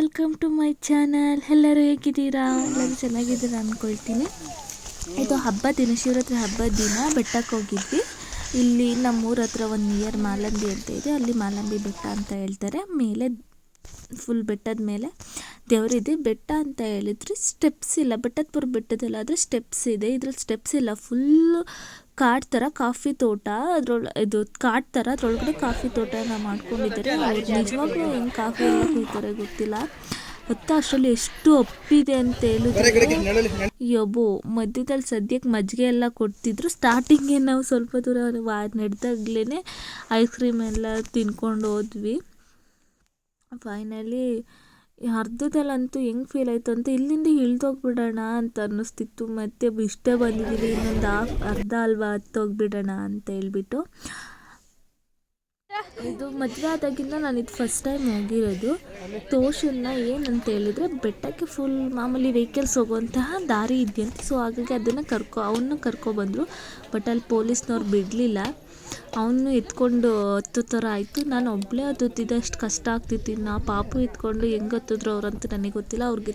Welcome to my channel. ಎಲ್ಲರೂ ಹೇಗಿದ್ದೀರಾ? ಎಲ್ಲರೂ ಚೆನ್ನಾಗಿದ್ದೀರಾ ಅಂದ್ಕೊಳ್ತೀನಿ. ಇದು ಹಬ್ಬದ ದಿನ, ಶಿವರಾತ್ರಿ ಹಬ್ಬದ ದಿನ ಬೆಟ್ಟಕ್ಕೆ ಹೋಗಿದ್ವಿ. ಇಲ್ಲಿ ನಮ್ಮೂರ ಹತ್ರ ಒಂದು ನಿಯರ್ ಮಾಲಂಬಿ ಅಂತ ಇದೆ, ಅಲ್ಲಿ ಮಾಲಂಬಿ ಬೆಟ್ಟ ಅಂತ ಹೇಳ್ತಾರೆ. ಮೇಲೆ ಫುಲ್ ಬೆಟ್ಟದ ಮೇಲೆ ದೇವರಿದೆ. ಬೆಟ್ಟ ಅಂತ ಹೇಳಿದ್ರೆ ಸ್ಟೆಪ್ಸ್ ಇಲ್ಲ, ಬೆಟ್ಟದಪುರ ಬೆಟ್ಟದಲ್ಲಾದರೆ ಸ್ಟೆಪ್ಸ್ ಇದೆ, ಇದ್ರಲ್ಲಿ ಸ್ಟೆಪ್ಸ್ ಇಲ್ಲ. ಫುಲ್ಲು ಕಾಡು ಥರ ಕಾಫಿ ತೋಟ, ಇದು ಕಾಡು ಥರ ಅದ್ರೊಳಗಡೆ ಕಾಫಿ ತೋಟನ ಮಾಡ್ಕೊಂಡಿದ್ದಾರೆ. ನಿಜವಾಗ್ಲೂ ಹೆಂಗೆ ಕಾಫಿ ಎಲ್ಲ ಕುಯ್ತಾರೆ ಗೊತ್ತಿಲ್ಲ. ಅಷ್ಟರಲ್ಲಿ ಎಷ್ಟು ಅಪ್ಪಿದೆ ಅಂತ ಹೇಳಿದ್ರೆ ಯಬ್ಬೋ, ಮಧ್ಯದಲ್ಲಿ ಸದ್ಯಕ್ಕೆ ಮಜ್ಜಿಗೆ ಎಲ್ಲ ಕೊಡ್ತಿದ್ರು. ಸ್ಟಾರ್ಟಿಂಗ್ಗೆ ನಾವು ಸ್ವಲ್ಪ ದೂರ ನಡೆದಾಗ್ಲೇ ಐಸ್ ಕ್ರೀಮ್ ಎಲ್ಲ ತಿನ್ಕೊಂಡು ಹೋದ್ವಿ. ಫೈನಲಿ ಅರ್ಧದಲ್ಲಂತೂ ಹೆಂಗೆ ಫೀಲ್ ಆಯಿತು ಅಂತ ಇಲ್ಲಿಂದ ಇಳ್ದೋಗ್ಬಿಡೋಣ ಅಂತ ಅನ್ನಿಸ್ತಿತ್ತು. ಮತ್ತೆ ಇಷ್ಟೇ ಬಂದಿದ್ದೀವಿ, ಇನ್ನೊಂದು ಅರ್ಧ ಅಲ್ವಾ ಹತ್ತೋಗ್ಬಿಡೋಣ ಅಂತ ಹೇಳ್ಬಿಟ್ಟು. ಇದು ಮದುವೆ ಆದಾಗಿಂದ ನಾನು ಇದು ಫಸ್ಟ್ ಟೈಮ್ ಹೋಗಿರೋದು. ತೋಷನ್ನ ಏನಂತ ಹೇಳಿದರೆ ಬೆಟ್ಟಕ್ಕೆ ಫುಲ್ ಮಾಮೂಲಿ ವೆಹಿಕಲ್ಸ್ ಹೋಗುವಂತಹ ದಾರಿ ಇದೆಯಂತೆ. ಸೊ ಹಾಗಾಗಿ ಅದನ್ನು ಅವನ್ನ ಕರ್ಕೊಬಂದರು. ಬಟ್ ಅಲ್ಲಿ ಪೊಲೀಸ್ನವ್ರು ಬಿಡಲಿಲ್ಲ. ಅವನು ಎತ್ಕೊಂಡು ಹತ್ತೋ ಥರ ಆಯಿತು. ನಾನು ಒಬ್ಬಳೇ ಹತ್ತುತ್ತಿದ್ದೆ, ಅಷ್ಟು ಕಷ್ಟ ಆಗ್ತಿತ್ತು. ಇನ್ನು ಪಾಪು ಎತ್ಕೊಂಡು ಹೆಂಗೆ ಹತ್ತಿದ್ರು ಅವ್ರಂತೂ ನನಗೆ ಗೊತ್ತಿಲ್ಲ. ಅವ್ರಿಗೆ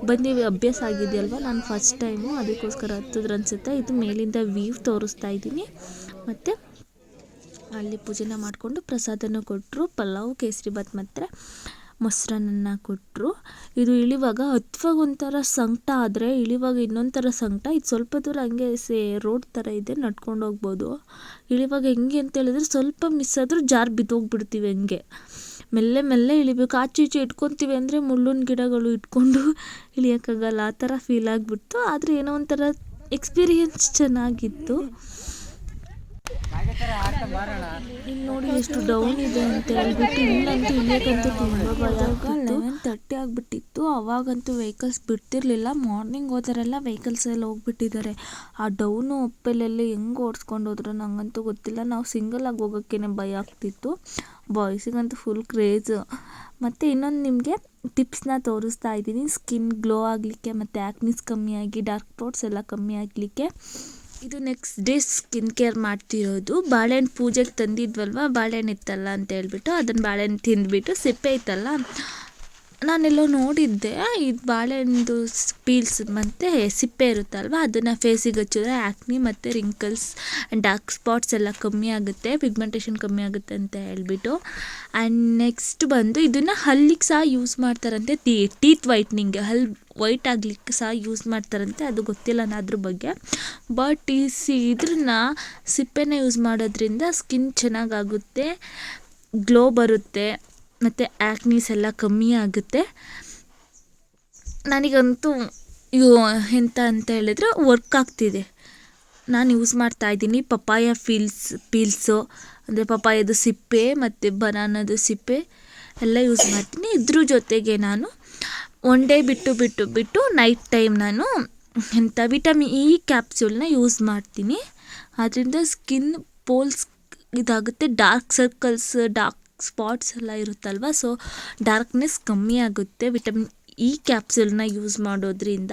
ಬಂದು ಅಭ್ಯಾಸ ಆಗಿದೆಯಲ್ವ, ನಾನು ಫಸ್ಟ್ ಟೈಮು ಅದಕ್ಕೋಸ್ಕರ ಹತ್ತಿದ್ರು ಅನಿಸುತ್ತೆ. ಇದು ಮೇಲಿಂದ ವ್ಯೂ ತೋರಿಸ್ತಾ ಇದ್ದೀನಿ. ಮತ್ತು ಅಲ್ಲಿ ಪೂಜೆನ ಮಾಡಿಕೊಂಡು ಪ್ರಸಾದನ ಕೊಟ್ಟರು. ಪಲಾವು, ಕೇಸರಿಬಾತ್ ಮತ್ತು ಮೊಸರನ್ನ ಕೊಟ್ಟರು. ಇದು ಇಳಿವಾಗ ಹತ್ತುವಾಗ ಒಂಥರ ಸಂಕಟ, ಆದರೆ ಇಳಿವಾಗ ಇನ್ನೊಂದು ಥರ ಸಂಕಟ. ಇದು ಸ್ವಲ್ಪ ದೂರ ಹಂಗೆ ರೋಡ್ ಥರ ಇದೆ, ನಡ್ಕೊಂಡು ಹೋಗ್ಬೋದು. ಇಳಿವಾಗ ಹೆಂಗೆ ಅಂತ ಹೇಳಿದ್ರೆ ಸ್ವಲ್ಪ ಮಿಸ್ ಆದರೂ ಜಾರು ಬಿದ್ದೋಗ್ಬಿಡ್ತೀವಿ. ಹಂಗೆ ಮೆಲ್ಲೆ ಮೆಲ್ಲೆ ಇಳಿಬೇಕು. ಆಚೆ ಈಚೆ ಇಟ್ಕೊತೀವಿ ಅಂದರೆ ಮುಳ್ಳಿನ ಗಿಡಗಳು ಇಟ್ಕೊಂಡು ಇಳಿಯೋಕ್ಕಾಗಲ್ಲ, ಆ ಥರ ಫೀಲ್ ಆಗಿಬಿಡ್ತು. ಆದರೆ ಏನೋ ಒಂಥರ ಎಕ್ಸ್ಪೀರಿಯೆನ್ಸ್ ಚೆನ್ನಾಗಿತ್ತು. ಇಲ್ಲಿ ನೋಡಿ ಎಷ್ಟು ಡೌನ್ ಇದೆ ಅಂತ ಹೇಳ್ಬಿಟ್ಟು ಇಲ್ಲಂತೂ ಇಳಿಯೋಕ್ಕಂತೂ ತುಂಬ ಭಯ ಆಗ್ತಿತ್ತು. 11:30 ಆಗಿಬಿಟ್ಟಿತ್ತು. ಅವಾಗಂತೂ ವೆಹಿಕಲ್ಸ್ ಬಿಡ್ತಿರ್ಲಿಲ್ಲ. ಮಾರ್ನಿಂಗ್ ಹೋದರೆಲ್ಲ ವೆಹಿಕಲ್ಸ್ ಎಲ್ಲ ಹೋಗ್ಬಿಟ್ಟಿದ್ದಾರೆ. ಆ ಡೌನು ಅಪ್ಪಲೆಲ್ಲ ಹೆಂಗೆ ಓಡಿಸ್ಕೊಂಡು ಹೋದ್ರು ನಂಗಂತೂ ಗೊತ್ತಿಲ್ಲ. ನಾವು ಸಿಂಗಲಾಗಿ ಹೋಗೋಕ್ಕೇ ಭಯ ಆಗ್ತಿತ್ತು. ಬಾಯ್ಸಿಗಂತೂ ಫುಲ್ ಕ್ರೇಜ್. ಮತ್ತು ಇನ್ನೊಂದು ನಿಮಗೆ ಟಿಪ್ಸ್ನ ತೋರಿಸ್ತಾ ಇದ್ದೀನಿ. ಸ್ಕಿನ್ ಗ್ಲೋ ಆಗಲಿಕ್ಕೆ ಮತ್ತು ಆ್ಯಕ್ನಿಸ್ ಕಮ್ಮಿಯಾಗಿ, ಡಾರ್ಕ್ ಸ್ಪಾಟ್ಸ್ ಎಲ್ಲ ಕಮ್ಮಿ ಆಗಲಿಕ್ಕೆ ಇದು ನೆಕ್ಸ್ಟ್ ಡೇ ಸ್ಕಿನ್ ಕೇರ್ ಮಾಡ್ತಿರೋದು. ಬಾಳೆಹಣ್ಣು ಪೂಜೆಗೆ ತಂದಿದ್ವಲ್ವ, ಬಾಳೆಹಣ್ಣು ಇತ್ತಲ್ಲ ಅಂತ ಹೇಳ್ಬಿಟ್ಟು ಅದನ್ನು ಬಾಳೆಹಣ್ಣು ತಿಂದ್ಬಿಟ್ಟು ಸಿಪ್ಪೆ ಇತ್ತಲ್ಲ, ನಾನೆಲ್ಲೋ ನೋಡಿದ್ದೆ. ಇದು ಬಾಳೆಹಣ್ಣು ಪೀಲ್ಸ್ ಮತ್ತು ಸಿಪ್ಪೆ ಇರುತ್ತಲ್ವ, ಅದನ್ನು ಫೇಸಿಗೆ ಹಚ್ಚಿದ್ರೆ ಆ್ಯಕ್ನಿ ಮತ್ತು ರಿಂಕಲ್ಸ್ ಆ್ಯಂಡ್ ಡಾರ್ಕ್ ಸ್ಪಾಟ್ಸ್ ಎಲ್ಲ ಕಮ್ಮಿ ಆಗುತ್ತೆ, ಪಿಗ್ಮೆಂಟೇಷನ್ ಕಮ್ಮಿ ಆಗುತ್ತೆ ಅಂತ ಹೇಳ್ಬಿಟ್ಟು. ಆ್ಯಂಡ್ ನೆಕ್ಸ್ಟ್ ಬಂದು ಇದನ್ನು ಹಲ್ಲಿಗೆ ಸಹ ಯೂಸ್ ಮಾಡ್ತಾರಂತೆ. ಟೀತ್ ವೈಟ್ನಿಂಗ್ಗೆ, ಹಲ್ಲು ವೈಟ್ ಆಗಲಿಕ್ಕೆ ಸಹ ಯೂಸ್ ಮಾಡ್ತಾರಂತೆ. ಅದು ಗೊತ್ತಿಲ್ಲ ಅದ್ರ ಬಗ್ಗೆ. ಬಟ್ ಇದ್ರನ್ನ ಸಿಪ್ಪೆನ ಯೂಸ್ ಮಾಡೋದ್ರಿಂದ ಸ್ಕಿನ್ ಚೆನ್ನಾಗಾಗುತ್ತೆ, ಗ್ಲೋ ಬರುತ್ತೆ ಮತ್ತು ಆ್ಯಕ್ನೀಸ್ ಎಲ್ಲ ಕಮ್ಮಿ ಆಗುತ್ತೆ. ನನಗಂತೂ ಎಂತ ಅಂತ ಹೇಳಿದ್ರೆ ವರ್ಕ್ ಆಗ್ತಿದೆ. ನಾನು ಯೂಸ್ ಮಾಡ್ತಾಯಿದ್ದೀನಿ. ಪಪಾಯ ಪೀಲ್ಸು ಅಂದರೆ ಪಪಾಯದ ಸಿಪ್ಪೆ ಮತ್ತು ಬನಾನದ ಸಿಪ್ಪೆ ಎಲ್ಲ ಯೂಸ್ ಮಾಡ್ತೀನಿ. ಇದ್ರ ಜೊತೆಗೆ ನಾನು ಒನ್ ಡೇ ಬಿಟ್ಟು ನೈಟ್ ಟೈಮ್ ನಾನು ವಿಟಮಿನ್ ಇ ಕ್ಯಾಪ್ಸೂಲ್ನ ಯೂಸ್ ಮಾಡ್ತೀನಿ. ಅದರಿಂದ ಸ್ಕಿನ್ ಪೋಲ್ಸ್ ಇದಾಗುತ್ತೆ, ಡಾರ್ಕ್ ಸರ್ಕಲ್ಸ್, ಡಾರ್ಕ್ ಸ್ಪಾಟ್ಸ್ ಎಲ್ಲ ಇರುತ್ತಲ್ವ, ಸೊ ಡಾರ್ಕ್ನೆಸ್ ಕಮ್ಮಿ ಆಗುತ್ತೆ ವಿಟಮಿನ್ ಇ ಕ್ಯಾಪ್ಸೂಲ್ನ ಯೂಸ್ ಮಾಡೋದ್ರಿಂದ.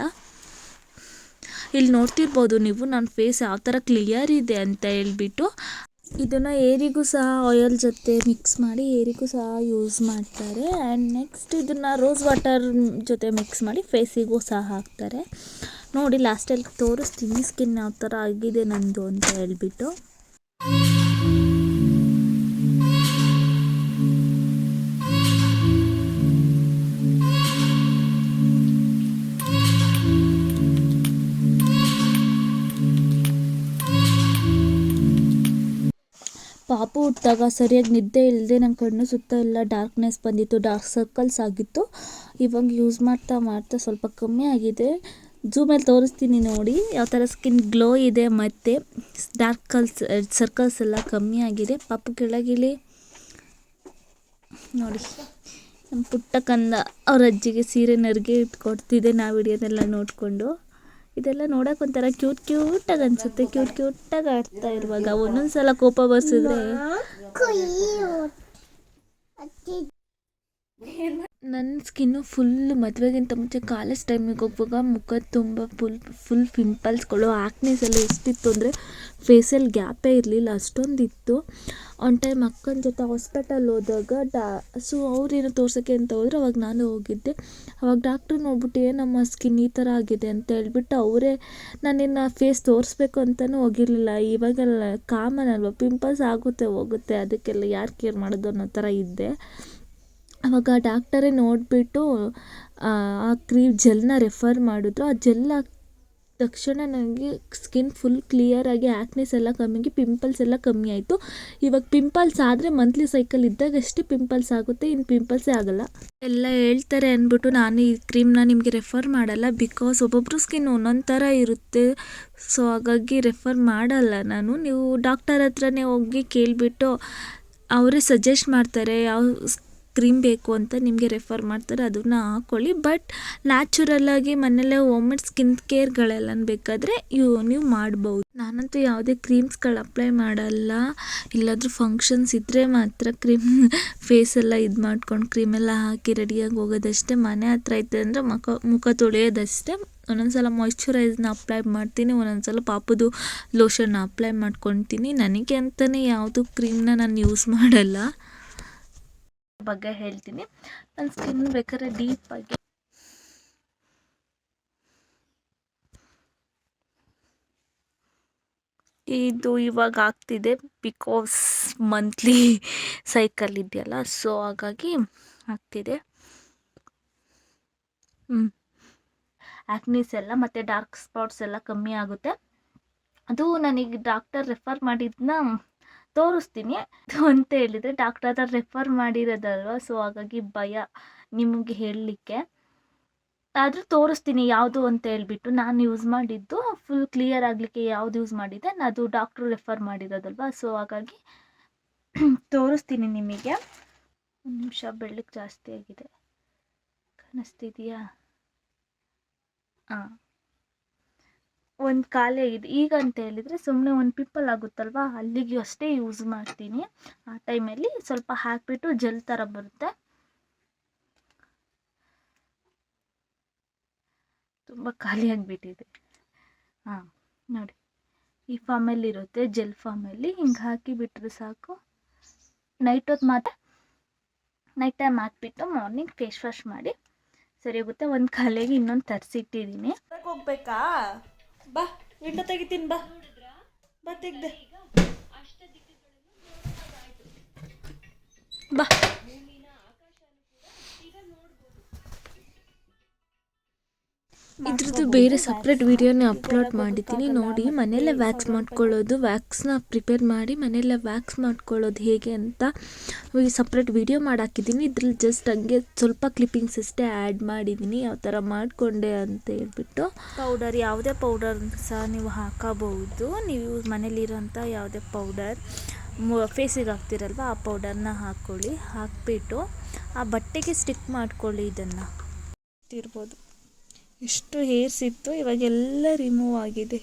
ಇಲ್ಲಿ ನೋಡ್ತಿರ್ಬೋದು ನೀವು ನನ್ನ ಫೇಸ್ ಯಾವ ಥರ ಕ್ಲಿಯರ್ ಇದೆ ಅಂತ ಹೇಳ್ಬಿಟ್ಟು. ಇದನ್ನು ಏರಿಗೂ ಸಹ ಆಯಿಲ್ ಜೊತೆ ಮಿಕ್ಸ್ ಮಾಡಿ ಏರಿಗೂ ಸಹ ಯೂಸ್ ಮಾಡ್ತಾರೆ. ಆ್ಯಂಡ್ ನೆಕ್ಸ್ಟ್ ಇದನ್ನು ರೋಸ್ ವಾಟರ್ ಜೊತೆ ಮಿಕ್ಸ್ ಮಾಡಿ ಫೇಸಿಗೂ ಸಹ ಹಾಕ್ತಾರೆ. ನೋಡಿ ಲಾಸ್ಟಲ್ಲಿ ತೋರಿಸ್ತೀನಿ ಸ್ಕಿನ್ ಯಾವ ಥರ ಆಗಿದೆ ನಂದು ಅಂತ ಹೇಳ್ಬಿಟ್ಟು. ಪಾಪು ಹುಟ್ಟಿದಾಗ ಸರಿಯಾಗಿ ನಿದ್ದೆ ಇಲ್ಲದೆ ನನ್ನ ಕಣ್ಣು ಸುತ್ತ ಎಲ್ಲ ಡಾರ್ಕ್ನೆಸ್ ಬಂದಿತ್ತು, ಡಾರ್ಕ್ ಸರ್ಕಲ್ಸ್ ಆಗಿತ್ತು. ಇವಾಗ ಯೂಸ್ ಮಾಡ್ತಾ ಸ್ವಲ್ಪ ಕಮ್ಮಿ ಆಗಿದೆ. ಝೂಮಲ್ಲಿ ತೋರಿಸ್ತೀನಿ ನೋಡಿ ಯಾವ ಥರ ಸ್ಕಿನ್ ಗ್ಲೋ ಇದೆ ಮತ್ತು ಡಾರ್ಕ್ ಸರ್ಕಲ್ಸ್ ಎಲ್ಲ ಕಮ್ಮಿ ಆಗಿದೆ. ಪಾಪು ಕೆಳಗಿಳಿ ನೋಡಿ, ನಮ್ಮ ಪುಟ್ಟ ಕಂದ ಅವ್ರ ಅಜ್ಜಿಗೆ ಸೀರೆ ನರಿಗೆ ಇಟ್ಕೊಡ್ತಿದ್ದೆ ನಾವು ಹಿಡಿಯೋದೆಲ್ಲ ನೋಡಿಕೊಂಡು. ಇದೆಲ್ಲ ನೋಡೋಕೆ ಒಂಥರ ಕ್ಯೂಟಾಗಿ ಅನಿಸುತ್ತೆ. ಕ್ಯೂಟಾಗಿ ಆಡ್ತಾ ಇರುವಾಗ ಒಂದೊಂದು ಸಲ ಕೋಪ ಬರ್ಸಿದ್ರೆ ನನ್ನ ಸ್ಕಿನ್ನು ಫುಲ್ ಮದುವೆಗಿಂತ ಮುಂಚೆ ಕಾಲೇಜ್ ಟೈಮಿಗೆ ಹೋಗುವಾಗ ಮುಖ ತುಂಬ ಫುಲ್ ಪಿಂಪಲ್ಸ್ಗಳು ಆ್ಯಕ್ನೀಸ್ ಎಲ್ಲ ಎಷ್ಟಿತ್ತು ಅಂದರೆ ಫೇಸಲ್ಲಿ ಗ್ಯಾಪೇ ಇರಲಿಲ್ಲ, ಅಷ್ಟೊಂದಿತ್ತು. ಆನ್ ಟೈಮ್ ಅಕ್ಕನ ಜೊತೆ ಹಾಸ್ಪಿಟಲ್ ಹೋದಾಗ ಸೊ ಅವ್ರೇನೋ ತೋರ್ಸೋಕ್ಕೆ ಅಂತ ಹೋದ್ರೆ ಅವಾಗ ನಾನು ಹೋಗಿದ್ದೆ. ಅವಾಗ ಡಾಕ್ಟ್ರು ನೋಡ್ಬಿಟ್ಟು ಏನಮ್ಮ ಸ್ಕಿನ್ ಈ ಥರ ಆಗಿದೆ ಅಂತ ಹೇಳ್ಬಿಟ್ಟು ಅವರೇ, ನಾನಿನ್ನು ಫೇಸ್ ತೋರಿಸ್ಬೇಕು ಅಂತಲೂ ಹೋಗಿರಲಿಲ್ಲ. ಇವಾಗೆಲ್ಲ ಕಾಮನ್ ಅಲ್ವ, ಪಿಂಪಲ್ಸ್ ಆಗುತ್ತೆ ಹೋಗುತ್ತೆ, ಅದಕ್ಕೆಲ್ಲ ಯಾರು ಕೇರ್ ಮಾಡೋದು ಅನ್ನೋ ಥರ ಇದ್ದೆ. ಆವಾಗ ಡಾಕ್ಟರೇ ನೋಡಿಬಿಟ್ಟು ಆ ಜೆಲ್ನ ರೆಫರ್ ಮಾಡಿದ್ರು. ಆ ಜೆಲ್ ಹಾಕಿದ ತಕ್ಷಣ ನನಗೆ ಸ್ಕಿನ್ ಫುಲ್ ಕ್ಲಿಯರಾಗಿ ಆ್ಯಕ್ನೆಸ್ ಎಲ್ಲ ಕಮ್ಮಿಯಾಗಿ ಪಿಂಪಲ್ಸ್ ಎಲ್ಲ ಕಮ್ಮಿ ಆಯಿತು. ಇವಾಗ ಪಿಂಪಲ್ಸ್ ಆದರೆ ಮಂತ್ಲಿ ಸೈಕಲ್ ಇದ್ದಾಗಷ್ಟೇ ಪಿಂಪಲ್ಸ್ ಆಗುತ್ತೆ, ಇನ್ನು ಪಿಂಪಲ್ಸೇ ಆಗೋಲ್ಲ. ಎಲ್ಲ ಹೇಳ್ತಾರೆ ಅಂದ್ಬಿಟ್ಟು ನಾನು ಈ ಕ್ರೀಮ್ನ ನಿಮಗೆ ರೆಫರ್ ಮಾಡಲ್ಲ, ಬಿಕಾಸ್ ಒಬ್ಬೊಬ್ಬರು ಸ್ಕಿನ್ ಒಂದೊಂದು ಥರ ಇರುತ್ತೆ. ಸೊ ಹಾಗಾಗಿ ರೆಫರ್ ಮಾಡಲ್ಲ ನಾನು. ನೀವು ಡಾಕ್ಟರ್ ಹತ್ರನೇ ಹೋಗಿ ಕೇಳಿಬಿಟ್ಟು ಅವರೇ ಸಜೆಸ್ಟ್ ಮಾಡ್ತಾರೆ ಯಾವ ಕ್ರೀಮ್ ಬೇಕು ಅಂತ ನಿಮಗೆ ರೆಫರ್ ಮಾಡ್ತಾರೆ, ಅದನ್ನು ಹಾಕ್ಕೊಳ್ಳಿ. ಬಟ್ ನ್ಯಾಚುರಲ್ಲಾಗಿ ಮನೆಯಲ್ಲೇ ಹೋಮ್ಮೇಡ್ ಸ್ಕಿನ್ ಕೇರ್ಗಳೆಲ್ಲ ಬೇಕಾದರೆ ನೀವು ಮಾಡ್ಬೋದು. ನಾನಂತೂ ಯಾವುದೇ ಕ್ರೀಮ್ಸ್ಗಳು ಅಪ್ಲೈ ಮಾಡಲ್ಲ. ಇಲ್ಲಾದರೂ ಫಂಕ್ಷನ್ಸ್ ಇದ್ದರೆ ಮಾತ್ರ ಫೇಸೆಲ್ಲ ಇದು ಮಾಡ್ಕೊಂಡು ಕ್ರೀಮೆಲ್ಲ ಹಾಕಿ ರೆಡಿಯಾಗಿ ಹೋಗೋದಷ್ಟೇ. ಮನೆ ಹತ್ರ ಐತೆ ಅಂದರೆ ಮುಖ ತೊಳೆಯೋದಷ್ಟೇ. ಒಂದೊಂದು ಸಲ ಮಾಯ್ಶ್ಚರೈಸ್ನ ಅಪ್ಲೈ ಮಾಡ್ತೀನಿ, ಒಂದೊಂದು ಸಲ ಪಾಪದು ಲೋಷನ್ನ ಅಪ್ಲೈ ಮಾಡ್ಕೊತೀನಿ. ನನಗೆ ಅಂತಲೇ ಯಾವುದು ಕ್ರೀಮ್ನ ನಾನು ಯೂಸ್ ಮಾಡಲ್ಲ. ಬಗ್ಗೆ ಹೇಳ್ತೀನಿ. ನನ್ನ ಸ್ಕಿನ್ ಬೇಕಾದ್ರೆ ಡೀಪಾಗಿ ಇದು ಇವಾಗ ಆಗ್ತಿದೆ, ಬಿಕಾಸ್ ಮಂತ್ಲಿ ಸೈಕಲ್ ಇದೆಯಲ್ಲ, ಸೊ ಹಾಗಾಗಿ ಆಗ್ತಿದೆ. ಆ್ಯಕ್ನೀಸ್ ಎಲ್ಲ ಮತ್ತು ಡಾರ್ಕ್ ಸ್ಪಾಟ್ಸ್ ಎಲ್ಲ ಕಮ್ಮಿ ಆಗುತ್ತೆ. ಅದು ನನಗೆ ಡಾಕ್ಟರ್ ರೆಫರ್ ಮಾಡಿದ್ನ ತೋರಿಸ್ತೀನಿ ಅಂತ ಹೇಳಿದರೆ, ಡಾಕ್ಟರ್ ಹತ್ರ ರೆಫರ್ ಮಾಡಿರೋದಲ್ವ, ಸೊ ಹಾಗಾಗಿ ಭಯ ನಿಮಗೆ ಹೇಳಲಿಕ್ಕೆ. ಆದರೂ ತೋರಿಸ್ತೀನಿ ಯಾವುದು ಅಂತ ಹೇಳ್ಬಿಟ್ಟು. ನಾನು ಯೂಸ್ ಮಾಡಿದ್ದು ಫುಲ್ ಕ್ಲಿಯರ್ ಆಗಲಿಕ್ಕೆ ಯಾವುದು ಯೂಸ್ ಮಾಡಿದ್ದೆ, ಅದು ಡಾಕ್ಟ್ರು ರೆಫರ್ ಮಾಡಿರೋದಲ್ವ, ಸೊ ಹಾಗಾಗಿ ತೋರಿಸ್ತೀನಿ ನಿಮಗೆ. ಒಂದು ನಿಮಿಷ, ಬೆಳ್ಳಕ್ಕೆ ಜಾಸ್ತಿ ಆಗಿದೆ, ಕಾಣಿಸ್ತಿದೆಯಾ? ಹಾಂ, ಒಂದು ಖಾಲಿ ಆಗಿದೆ. ಈಗ ಅಂತ ಹೇಳಿದರೆ ಸುಮ್ಮನೆ ಒಂದು ಪಿಂಪಲ್ ಆಗುತ್ತಲ್ವ, ಅಲ್ಲಿಗೆ ಅಷ್ಟೇ ಯೂಸ್ ಮಾಡ್ತೀನಿ. ಆ ಟೈಮಲ್ಲಿ ಸ್ವಲ್ಪ ಹಾಕಿಬಿಟ್ಟು ಜೆಲ್ ಥರ ಬರುತ್ತೆ, ತುಂಬ ಖಾಲಿಯಾಗಿಬಿಟ್ಟಿದೆ. ಹಾಂ ನೋಡಿ, ಈ ಫಾರ್ಮಲ್ಲಿ ಇರುತ್ತೆ, ಜೆಲ್ ಫಾರ್ಮಲ್ಲಿ ಹಿಂಗೆ ಹಾಕಿಬಿಟ್ರೆ ಸಾಕು. ನೈಟ್ ಹೊತ್ತು ಮಾತ್ರ ನೈಟ್ ಟೈಮ್ ಹಾಕ್ಬಿಟ್ಟು ಮಾರ್ನಿಂಗ್ ಫೇಸ್ ವಾಶ್ ಮಾಡಿ ಸರಿ ಹೋಗುತ್ತೆ. ಒಂದು ಖಾಲಿಯಾಗಿ ಇನ್ನೊಂದು ತರಿಸಿಟ್ಟಿದ್ದೀನಿ. ಹೋಗ್ಬೇಕಾ? ಬಾ, ವಿಂಡೋ ತೆಗಿತೀನಿ, ಬಾ ತೆಗ್ದೆ, ಬಾ. ಇದ್ರದ್ದು ಬೇರೆ ಸಪ್ರೇಟ್ ವಿಡಿಯೋನ ಅಪ್ಲೋಡ್ ಮಾಡಿದ್ದೀನಿ ನೋಡಿ. ಮನೆಯಲ್ಲೇ ವ್ಯಾಕ್ಸ್ ಮಾಡ್ಕೊಳ್ಳೋದು, ವ್ಯಾಕ್ಸ್ನ ಪ್ರಿಪೇರ್ ಮಾಡಿ ಮನೆಯಲ್ಲೇ ವ್ಯಾಕ್ಸ್ ಮಾಡ್ಕೊಳ್ಳೋದು ಹೇಗೆ ಅಂತ ಸಪ್ರೇಟ್ ವಿಡಿಯೋ ಮಾಡಾಕಿದ್ದೀನಿ. ಇದ್ರಲ್ಲಿ ಜಸ್ಟ್ ಹಂಗೆ ಸ್ವಲ್ಪ ಕ್ಲಿಪ್ಪಿಂಗ್ಸ್ ಅಷ್ಟೇ ಆ್ಯಡ್ ಮಾಡಿದ್ದೀನಿ, ಯಾವ ಥರ ಮಾಡಿಕೊಂಡೆ ಅಂತ ಹೇಳ್ಬಿಟ್ಟು. ಪೌಡರ್, ಯಾವುದೇ ಪೌಡರ್ ಸಹ ನೀವು ಹಾಕೋಬಹುದು. ನೀವು ಮನೇಲಿರೋಂಥ ಯಾವುದೇ ಪೌಡರ್ ಫೇಸಿಗೆ ಹಾಕ್ತಿರಲ್ವ, ಆ ಪೌಡರ್ನ ಹಾಕ್ಕೊಳ್ಳಿ. ಹಾಕ್ಬಿಟ್ಟು ಆ ಬಟ್ಟೆಗೆ ಸ್ಟಿಕ್ ಮಾಡ್ಕೊಳ್ಳಿ. ಇದನ್ನು ಇರ್ಬೋದು, ಎಷ್ಟು ಹೇರ್ಸ್ ಇತ್ತು ಇವಾಗೆಲ್ಲ ರಿಮೂವ್ ಆಗಿದೆ.